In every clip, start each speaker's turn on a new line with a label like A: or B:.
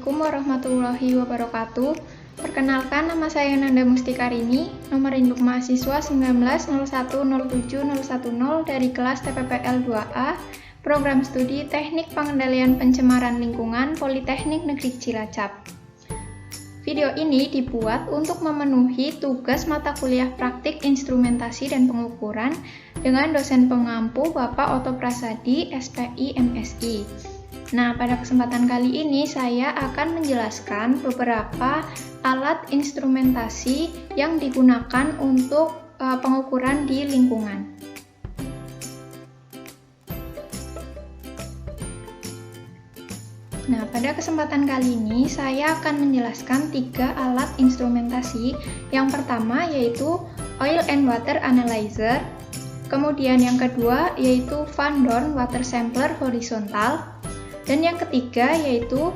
A: Assalamualaikum warahmatullahi wabarakatuh. Perkenalkan, nama saya Nanda Mustikarini, nomor induk mahasiswa 1901070110 dari kelas TPPL 2A, Program Studi Teknik Pengendalian Pencemaran Lingkungan Politeknik Negeri Cilacap. Video ini dibuat untuk memenuhi tugas mata kuliah praktik instrumentasi dan pengukuran dengan dosen pengampu Bapak Oto Prasadi, SPI, MSI. Nah, pada kesempatan kali ini saya akan menjelaskan beberapa alat instrumentasi yang digunakan untuk pengukuran di lingkungan. Nah, pada kesempatan kali ini saya akan menjelaskan 3 alat instrumentasi. Yang pertama yaitu Oil and Water Analyzer, kemudian yang kedua yaitu Van Dorn Water Sampler Horizontal, dan yang ketiga yaitu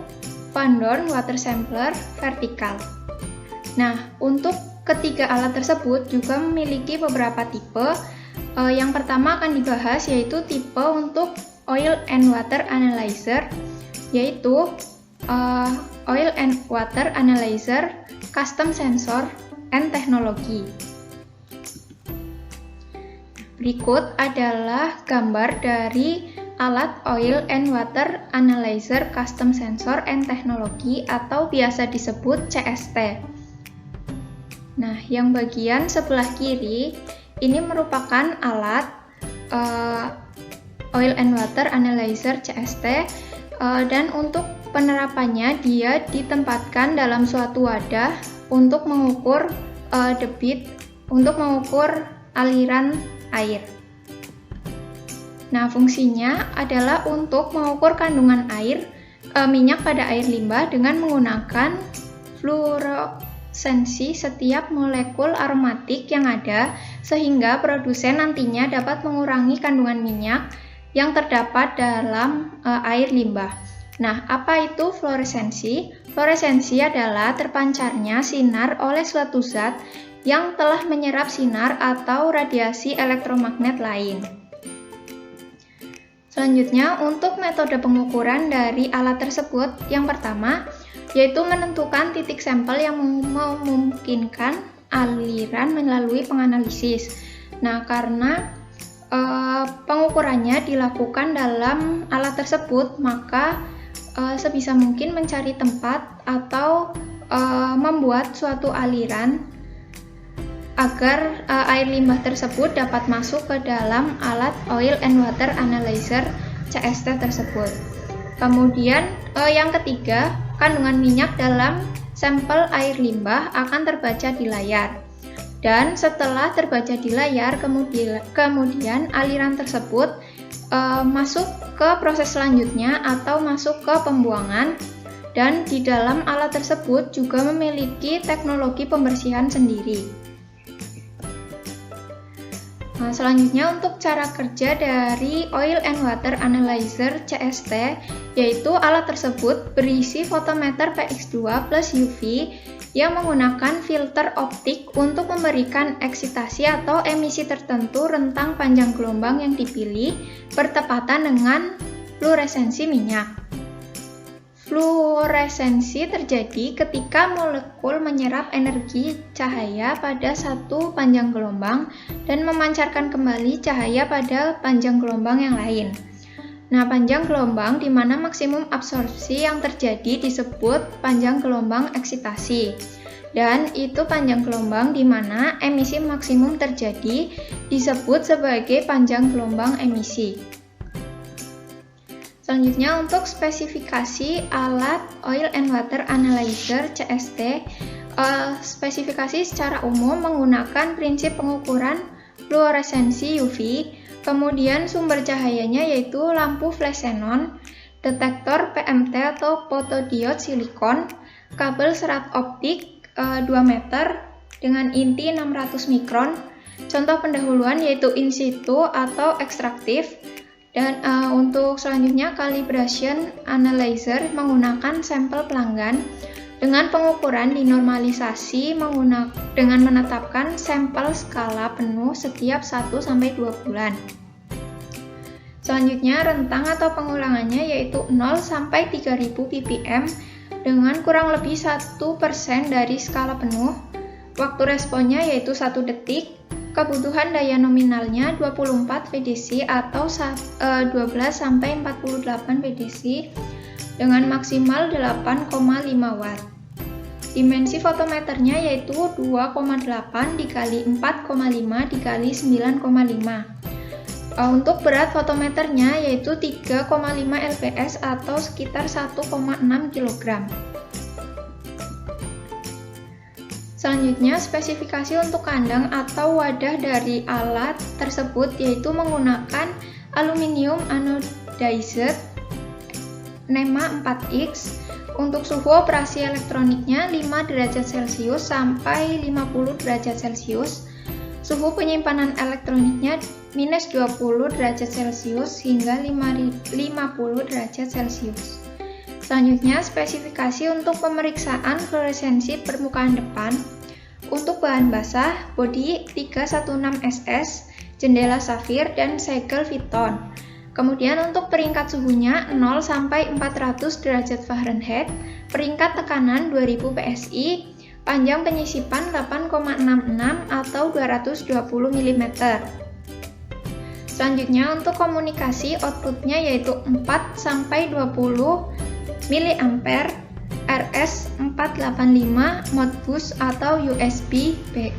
A: Van Dorn Water Sampler Vertikal. Nah, untuk ketiga alat tersebut juga memiliki beberapa tipe. Yang pertama akan dibahas yaitu tipe untuk Oil and Water Analyzer, yaitu Oil and Water Analyzer Custom Sensor and Technology. Berikut adalah gambar dari alat Oil and Water Analyzer Custom Sensor and Technology atau biasa disebut CST. Nah, yang bagian sebelah kiri ini merupakan alat Oil and Water Analyzer CST, dan untuk penerapannya dia ditempatkan dalam suatu wadah untuk mengukur debit, untuk mengukur aliran air. Nah, fungsinya adalah untuk mengukur kandungan air minyak pada air limbah dengan menggunakan fluoresensi setiap molekul aromatik yang ada, sehingga produsen nantinya dapat mengurangi kandungan minyak yang terdapat dalam air limbah. Nah, apa itu fluoresensi? Fluoresensi adalah terpancarnya sinar oleh suatu zat yang telah menyerap sinar atau radiasi elektromagnet lain. Selanjutnya, untuk metode pengukuran dari alat tersebut, yang pertama yaitu menentukan titik sampel yang memungkinkan aliran melalui penganalisis. Nah, karena pengukurannya dilakukan dalam alat tersebut, maka sebisa mungkin mencari tempat atau membuat suatu aliran agar air limbah tersebut dapat masuk ke dalam alat Oil and Water Analyzer CST tersebut. Kemudian yang ketiga, kandungan minyak dalam sampel air limbah akan terbaca di layar. Dan setelah terbaca di layar, kemudian aliran tersebut masuk ke proses selanjutnya atau masuk ke pembuangan. Dan di dalam alat tersebut juga memiliki teknologi pembersihan sendiri. Nah, selanjutnya untuk cara kerja dari Oil and Water Analyzer CST, yaitu alat tersebut berisi fotometer PX2 plus UV yang menggunakan filter optik untuk memberikan eksitasi atau emisi tertentu rentang panjang gelombang yang dipilih bertepatan dengan fluoresensi minyak. Fluoresensi terjadi ketika molekul menyerap energi cahaya pada satu panjang gelombang dan memancarkan kembali cahaya pada panjang gelombang yang lain. Nah, panjang gelombang di mana maksimum absorpsi yang terjadi disebut panjang gelombang eksitasi. Dan itu panjang gelombang di mana emisi maksimum terjadi disebut sebagai panjang gelombang emisi. Selanjutnya untuk spesifikasi alat Oil and Water Analyzer CST, spesifikasi secara umum menggunakan prinsip pengukuran fluoresensi UV, kemudian sumber cahayanya yaitu lampu flash xenon, detektor PMT atau photodiode silikon, kabel serat optik 2 meter dengan inti 600 mikron, contoh pendahuluan yaitu in situ atau ekstraktif. Dan untuk selanjutnya calibration analyzer menggunakan sampel pelanggan dengan pengukuran dinormalisasi dengan menetapkan sampel skala penuh setiap 1-2 bulan. Selanjutnya rentang atau pengulangannya yaitu 0 sampai 3000 ppm dengan kurang lebih 1% dari skala penuh. Waktu responnya yaitu 1 detik. Kebutuhan daya nominalnya 24 VDC atau 12-48 VDC dengan maksimal 8,5 watt. Dimensi fotometernya yaitu 2,8 dikali 4,5 dikali 9,5. Untuk berat fotometernya yaitu 3,5 lbs atau sekitar 1,6 kg. Selanjutnya, spesifikasi untuk kandang atau wadah dari alat tersebut yaitu menggunakan aluminium anodized NEMA 4X. Untuk suhu operasi elektroniknya 5 derajat Celcius sampai 50 derajat Celcius. Suhu penyimpanan elektroniknya minus 20 derajat Celcius hingga 50 derajat Celcius. Selanjutnya, spesifikasi untuk pemeriksaan fluoresensi permukaan depan. Untuk bahan basah, bodi 316SS, jendela safir, dan segel Viton. Kemudian untuk peringkat suhunya 0 sampai 400 derajat Fahrenheit, peringkat tekanan 2000 PSI, panjang penyisipan 8,66 atau 220 mm. Selanjutnya untuk komunikasi outputnya yaitu 4 sampai 20 mA RS485 Modbus atau USB-B.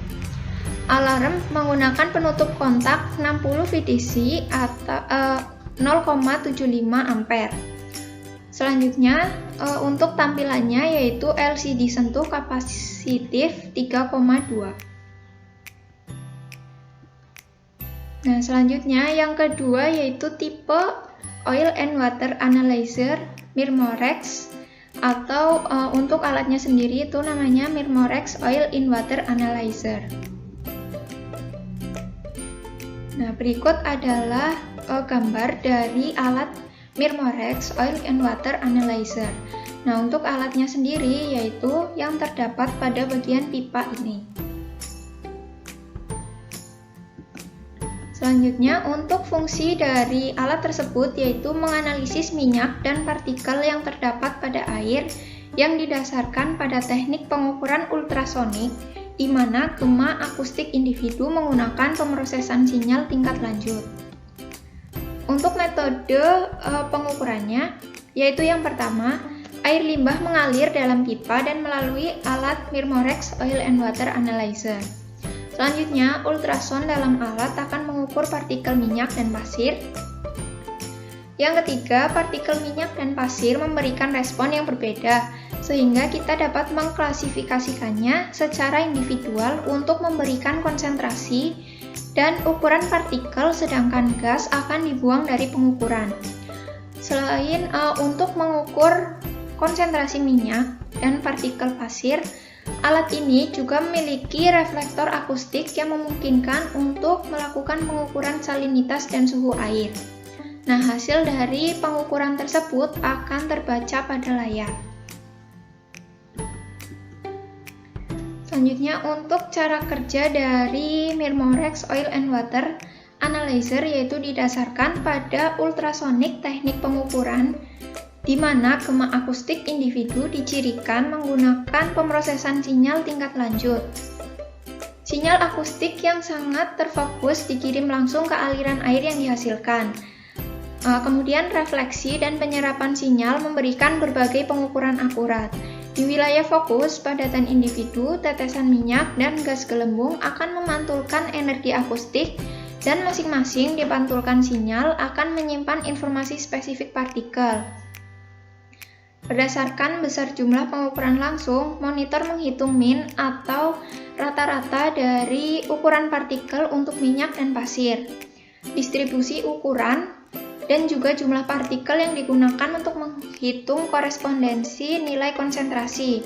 A: Alarm menggunakan penutup kontak 60 VDC atau 0,75 ampere. Selanjutnya untuk tampilannya yaitu LCD sentuh kapasitif 3,2. Nah, selanjutnya yang kedua yaitu tipe Oil and Water Analyzer Mirmorex atau untuk alatnya sendiri itu namanya Mirmorex Oil and Water Analyzer. Nah, berikut adalah gambar dari alat Mirmorex Oil and Water Analyzer. Nah, untuk alatnya sendiri yaitu yang terdapat pada bagian pipa ini. Selanjutnya, untuk fungsi dari alat tersebut yaitu menganalisis minyak dan partikel yang terdapat pada air yang didasarkan pada teknik pengukuran ultrasonik, di mana gema akustik individu menggunakan pemrosesan sinyal tingkat lanjut. Untuk metode pengukurannya, yaitu yang pertama, air limbah mengalir dalam pipa dan melalui alat Mirmorex Oil and Water Analyzer. Selanjutnya, ultrason dalam alat akan mengukur partikel minyak dan pasir. Yang ketiga, partikel minyak dan pasir memberikan respon yang berbeda, sehingga kita dapat mengklasifikasikannya secara individual untuk memberikan konsentrasi dan ukuran partikel, sedangkan gas akan dibuang dari pengukuran. Selain untuk mengukur konsentrasi minyak dan partikel pasir, alat ini juga memiliki reflektor akustik yang memungkinkan untuk melakukan pengukuran salinitas dan suhu air. Nah, hasil dari pengukuran tersebut akan terbaca pada layar. Selanjutnya, untuk cara kerja dari Mirmorex Oil and Water Analyzer yaitu didasarkan pada ultrasonik teknik pengukuran, di mana gema akustik individu dicirikan menggunakan pemrosesan sinyal tingkat lanjut. Sinyal akustik yang sangat terfokus dikirim langsung ke aliran air yang dihasilkan. Kemudian refleksi dan penyerapan sinyal memberikan berbagai pengukuran akurat. Di wilayah fokus, padatan individu, tetesan minyak, dan gas gelembung akan memantulkan energi akustik, dan masing-masing dipantulkan sinyal akan menyimpan informasi spesifik partikel. Berdasarkan besar jumlah pengukuran langsung, monitor menghitung min atau rata-rata dari ukuran partikel untuk minyak dan pasir, distribusi ukuran, dan juga jumlah partikel yang digunakan untuk menghitung korespondensi nilai konsentrasi.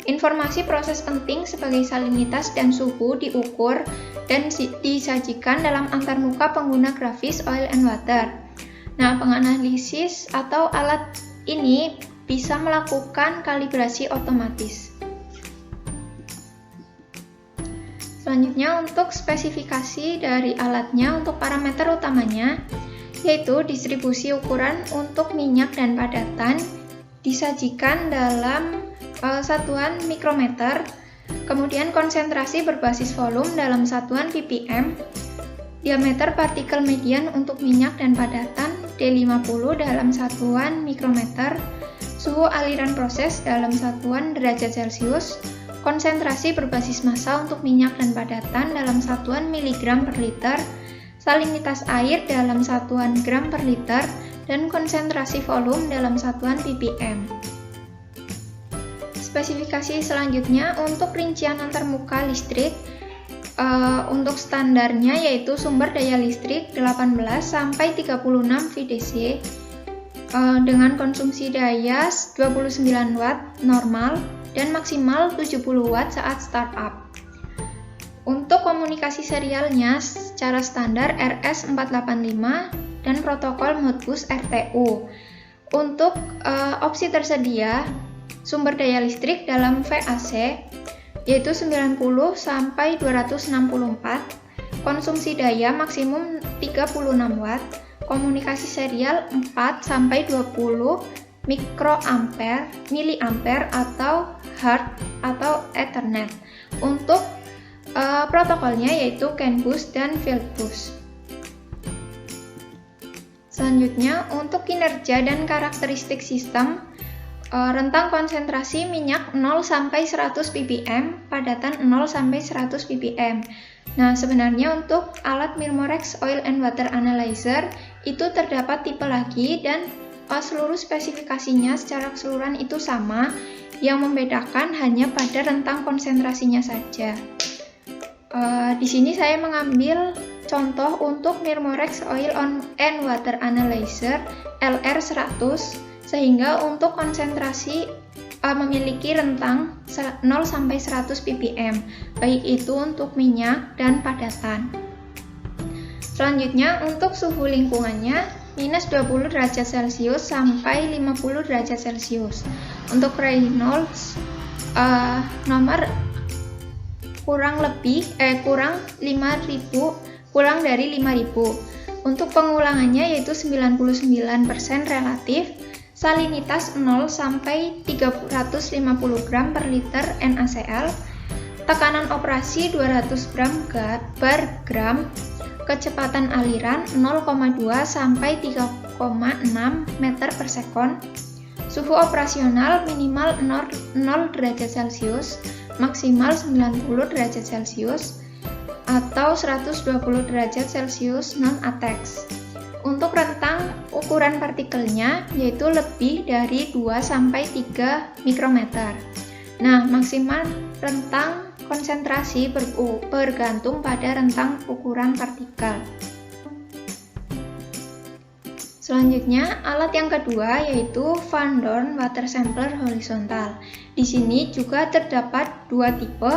A: Informasi proses penting sebagai salinitas dan suhu diukur dan disajikan dalam antarmuka pengguna grafis oil and water. Nah, penganalisis atau alat ini bisa melakukan kalibrasi otomatis. Selanjutnya, untuk spesifikasi dari alatnya untuk parameter utamanya yaitu distribusi ukuran untuk minyak dan padatan disajikan dalam satuan mikrometer, kemudian konsentrasi berbasis volume dalam satuan ppm, diameter partikel median untuk minyak dan padatan D50 dalam satuan mikrometer, suhu aliran proses dalam satuan derajat Celcius, konsentrasi berbasis massa untuk minyak dan padatan dalam satuan miligram per liter, salinitas air dalam satuan gram per liter, dan konsentrasi volume dalam satuan ppm. Spesifikasi selanjutnya untuk rincian antarmuka listrik, untuk standarnya yaitu sumber daya listrik 18 sampai 36 VDC dengan konsumsi daya 29 Watt normal dan maksimal 70 Watt saat startup. Untuk komunikasi serialnya secara standar RS485 dan protokol Modbus RTU. Untuk opsi tersedia sumber daya listrik dalam VAC yaitu 90 sampai 264, konsumsi daya maksimum 36 Watt, komunikasi serial 4 sampai 20 miliampere atau Hz atau Ethernet. Untuk protokolnya yaitu CAN bus dan field bus. Selanjutnya untuk kinerja dan karakteristik sistem, rentang konsentrasi minyak 0 sampai 100 ppm, padatan 0 sampai 100 ppm. Nah, sebenarnya untuk alat Myrmex Oil and Water Analyzer itu terdapat tipe lagi dan seluruh spesifikasinya secara keseluruhan itu sama, yang membedakan hanya pada rentang konsentrasinya saja. Di sini saya mengambil contoh untuk Myrmex Oil and Water Analyzer LR100, sehingga untuk konsentrasi memiliki rentang 0 sampai 100 ppm, baik itu untuk minyak dan padatan. Selanjutnya untuk suhu lingkungannya minus 20 derajat Celcius sampai 50 derajat Celcius. Untuk Reynolds nomor kurang dari 5000. Untuk pengulangannya yaitu 99% relatif, salinitas 0 sampai 350 gram per liter NaCl, tekanan operasi 200 gram per gram, kecepatan aliran 0,2 sampai 3,6 meter per sekon, suhu operasional minimal 0 derajat Celcius, maksimal 90 derajat Celcius, atau 120 derajat Celcius non-ATEX. Untuk rentang ukuran partikelnya yaitu lebih dari 2 sampai 3 mikrometer. Nah, maksimal rentang konsentrasi bergantung pada rentang ukuran partikel. Selanjutnya, alat yang kedua yaitu Van Dorn Water Sampler Horizontal. Di sini juga terdapat dua tipe.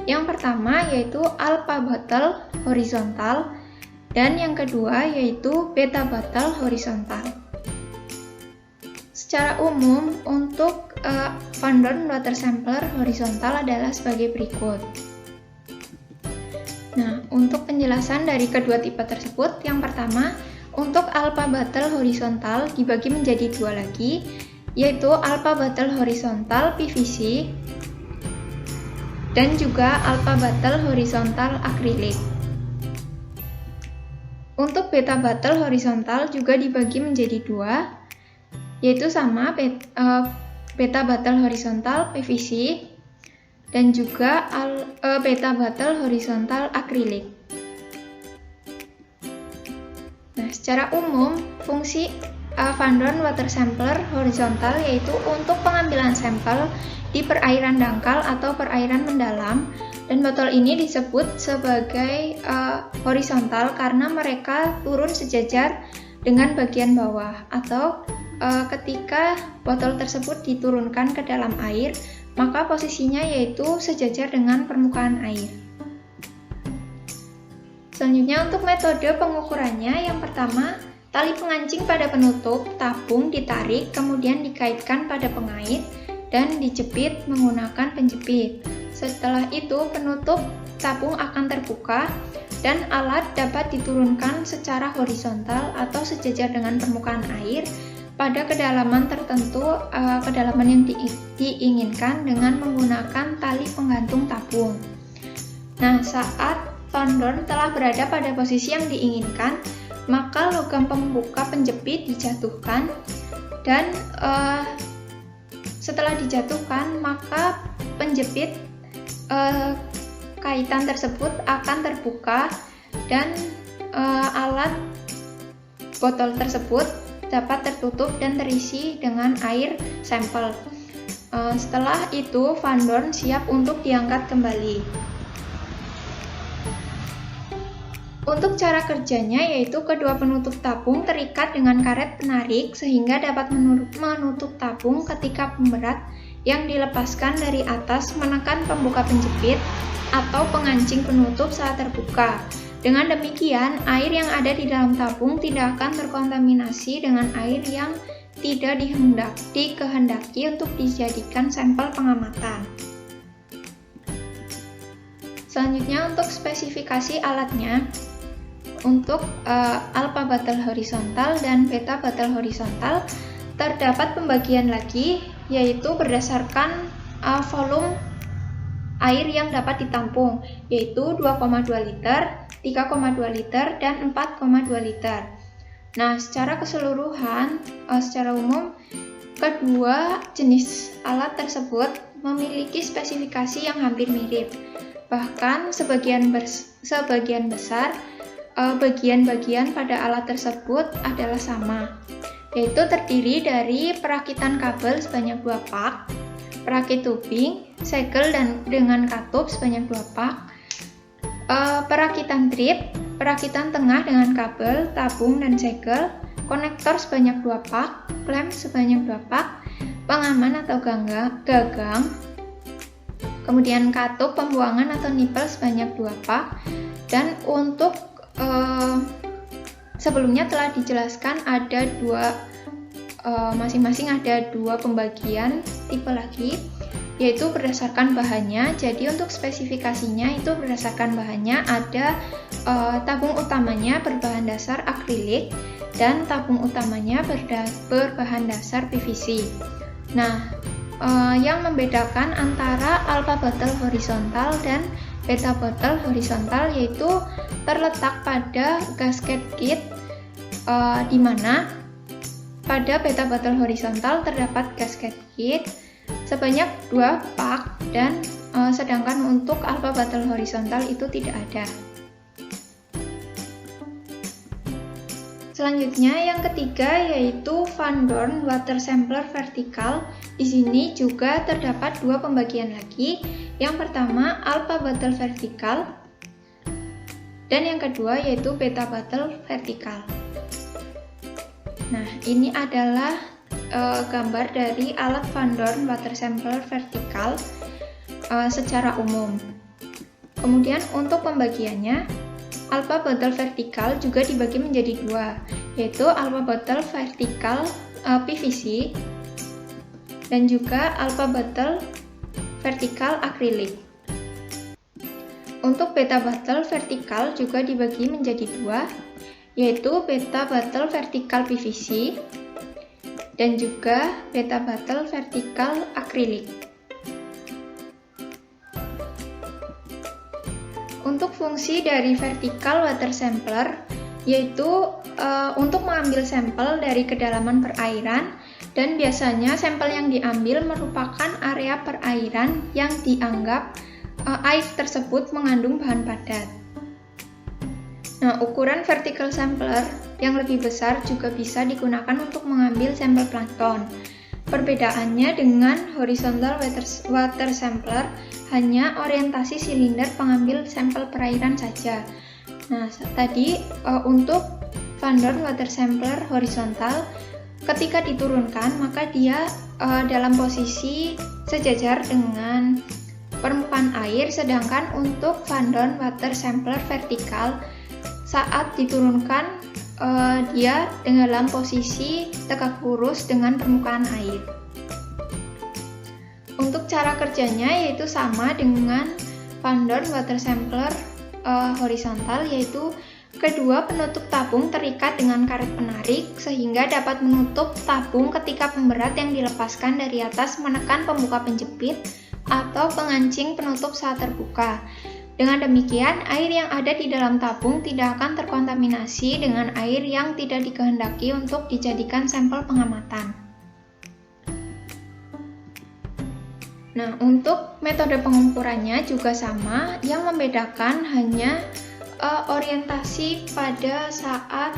A: Yang pertama yaitu Alpha Bottle Horizontal dan yang kedua yaitu Beta Bottle Horizontal. Secara umum untuk Van Dorn Water Sampler Horizontal adalah sebagai berikut. Nah, untuk penjelasan dari kedua tipe tersebut, yang pertama untuk Alpha Bottle Horizontal dibagi menjadi dua lagi, yaitu Alpha Bottle Horizontal PVC dan juga Alpha Bottle Horizontal Akrilik. Untuk Beta Bottle Horizontal juga dibagi menjadi dua, yaitu sama Beta Bottle Horizontal PVC dan juga Beta Bottle Horizontal Akrilik. Nah, secara umum fungsi Van Dorn Water Sampler Horizontal yaitu untuk pengambilan sampel di perairan dangkal atau perairan mendalam, dan botol ini disebut sebagai horizontal karena mereka turun sejajar dengan bagian bawah, atau ketika botol tersebut diturunkan ke dalam air, maka posisinya yaitu sejajar dengan permukaan air. Selanjutnya untuk metode pengukurannya, yang pertama, tali pengancing pada penutup tabung ditarik, kemudian dikaitkan pada pengait dan dijepit menggunakan penjepit. Setelah itu, penutup tabung akan terbuka dan alat dapat diturunkan secara horizontal atau sejajar dengan permukaan air pada kedalaman tertentu, kedalaman yang diinginkan dengan menggunakan tali penggantung tabung. Nah, saat Van Dorn telah berada pada posisi yang diinginkan, maka logam pembuka penjepit dijatuhkan dan setelah dijatuhkan, maka penjepit kaitan tersebut akan terbuka dan alat botol tersebut dapat tertutup dan terisi dengan air sampel. Setelah itu, Van Dorn siap untuk diangkat kembali. Untuk cara kerjanya yaitu kedua penutup tabung terikat dengan karet penarik sehingga dapat menutup tabung ketika pemberat yang dilepaskan dari atas menekan pembuka penjepit atau pengancing penutup saat terbuka. Dengan demikian, air yang ada di dalam tabung tidak akan terkontaminasi dengan air yang tidak dikehendaki untuk dijadikan sampel pengamatan. Selanjutnya untuk spesifikasi alatnya. Untuk alpha bottle horizontal dan beta bottle horizontal terdapat pembagian lagi, yaitu berdasarkan volume air yang dapat ditampung, yaitu 2,2 liter, 3,2 liter, dan 4,2 liter. Nah, secara keseluruhan, secara umum, kedua jenis alat tersebut memiliki spesifikasi yang hampir mirip. Bahkan sebagian besar bagian-bagian pada alat tersebut adalah sama, yaitu terdiri dari perakitan kabel sebanyak 2 pak, perakit tubing, segel dengan katup sebanyak 2 pak, perakitan trip, perakitan tengah dengan kabel, tabung, dan segel, konektor sebanyak 2 pak, klem sebanyak 2 pak, pengaman atau gagang, kemudian katup pembuangan atau nipel sebanyak 2 pak, dan untuk sebelumnya telah dijelaskan ada masing-masing ada 2 pembagian tipe lagi, yaitu berdasarkan bahannya. Jadi untuk spesifikasinya itu berdasarkan bahannya ada tabung utamanya berbahan dasar akrilik dan tabung utamanya berbahan dasar PVC. Nah, yang membedakan antara alpha bottle horizontal dan beta bottle horizontal yaitu terletak pada gasket kit, di mana pada beta bottle horizontal terdapat gasket kit sebanyak 2 pak dan sedangkan untuk alpha bottle horizontal itu tidak ada. Selanjutnya yang ketiga yaitu Van Dorn water sampler vertikal. Di sini juga terdapat 2 pembagian lagi. Yang pertama alpha bottle vertikal dan yang kedua yaitu beta bottle vertikal. Nah, ini adalah gambar dari alat Van Dorn water sampler vertikal secara umum. Kemudian untuk pembagiannya, alpha bottle vertikal juga dibagi menjadi 2, yaitu alpha bottle vertikal PVC dan juga alpha bottle vertikal akrilik. Untuk beta bottle vertikal juga dibagi menjadi 2, yaitu beta bottle vertikal PVC dan juga beta bottle vertikal akrilik. Untuk fungsi dari vertical water sampler yaitu untuk mengambil sampel dari kedalaman perairan, dan biasanya sampel yang diambil merupakan area perairan yang dianggap air tersebut mengandung bahan padat. Nah, ukuran vertical sampler yang lebih besar juga bisa digunakan untuk mengambil sampel plankton. Perbedaannya dengan horizontal water sampler hanya orientasi silinder pengambil sampel perairan saja. Nah, tadi untuk Van Dorn water sampler horizontal, ketika diturunkan maka dia dalam posisi sejajar dengan permukaan air, sedangkan untuk Van Dorn water sampler vertikal saat diturunkan dia dalam posisi tegak lurus dengan permukaan air. Untuk cara kerjanya yaitu sama dengan Van Dorn water sampler horizontal, yaitu Kedua, penutup tabung terikat dengan karet penarik sehingga dapat menutup tabung ketika pemberat yang dilepaskan dari atas menekan pembuka penjepit atau pengancing penutup saat terbuka. Dengan demikian, air yang ada di dalam tabung tidak akan terkontaminasi dengan air yang tidak dikehendaki untuk dijadikan sampel pengamatan. Nah, untuk metode pengukurannya juga sama, yang membedakan hanya orientasi pada saat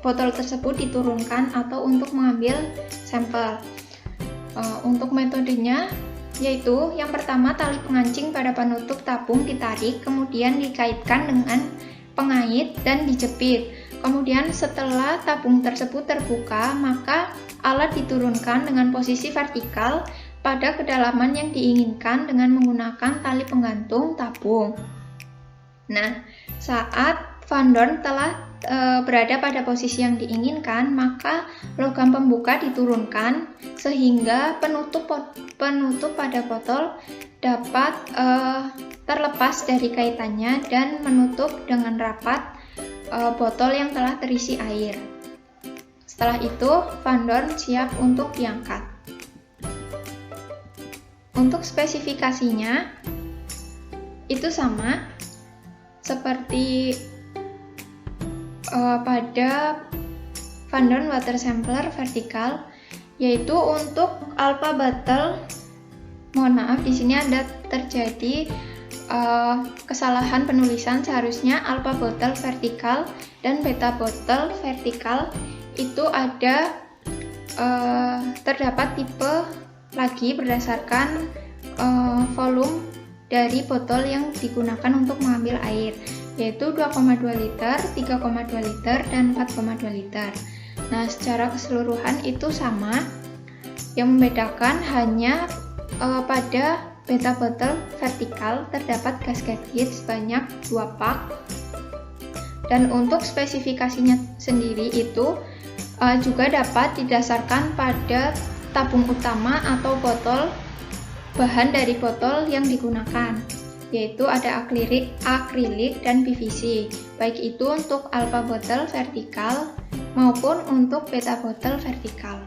A: botol tersebut diturunkan atau untuk mengambil sampel. Untuk metodenya yaitu yang pertama, tali pengancing pada penutup tabung ditarik, kemudian dikaitkan dengan pengait dan dijepit. Kemudian setelah tabung tersebut terbuka, maka alat diturunkan dengan posisi vertikal pada kedalaman yang diinginkan dengan menggunakan tali penggantung tabung. Nah, saat Van Dorn telah berada pada posisi yang diinginkan, maka logam pembuka diturunkan sehingga penutup pada botol dapat terlepas dari kaitannya dan menutup dengan rapat botol yang telah terisi air. Setelah itu, Van Dorn siap untuk diangkat. Untuk spesifikasinya itu sama seperti pada Van Dorn water sampler vertikal, yaitu untuk alpha bottle. Mohon maaf, di sini ada terjadi kesalahan penulisan. Seharusnya alpha bottle vertikal dan beta bottle vertikal itu ada terdapat tipe lagi berdasarkan volume dari botol yang digunakan untuk mengambil air, yaitu 2,2 liter, 3,2 liter, dan 4,2 liter. Nah, secara keseluruhan itu sama. Yang membedakan hanya pada beta bottle vertikal terdapat gasket heat sebanyak 2 pak. Dan untuk spesifikasinya sendiri itu juga dapat didasarkan pada tabung utama atau botol, bahan dari botol yang digunakan, yaitu ada akrilik dan PVC, baik itu untuk alpha bottle vertikal maupun untuk beta bottle vertikal.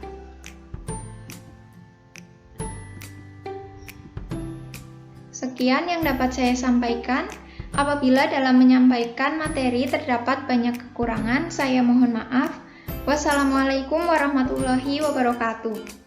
A: Sekian yang dapat saya sampaikan. Apabila dalam menyampaikan materi terdapat banyak kekurangan, saya mohon maaf. Wassalamualaikum warahmatullahi wabarakatuh.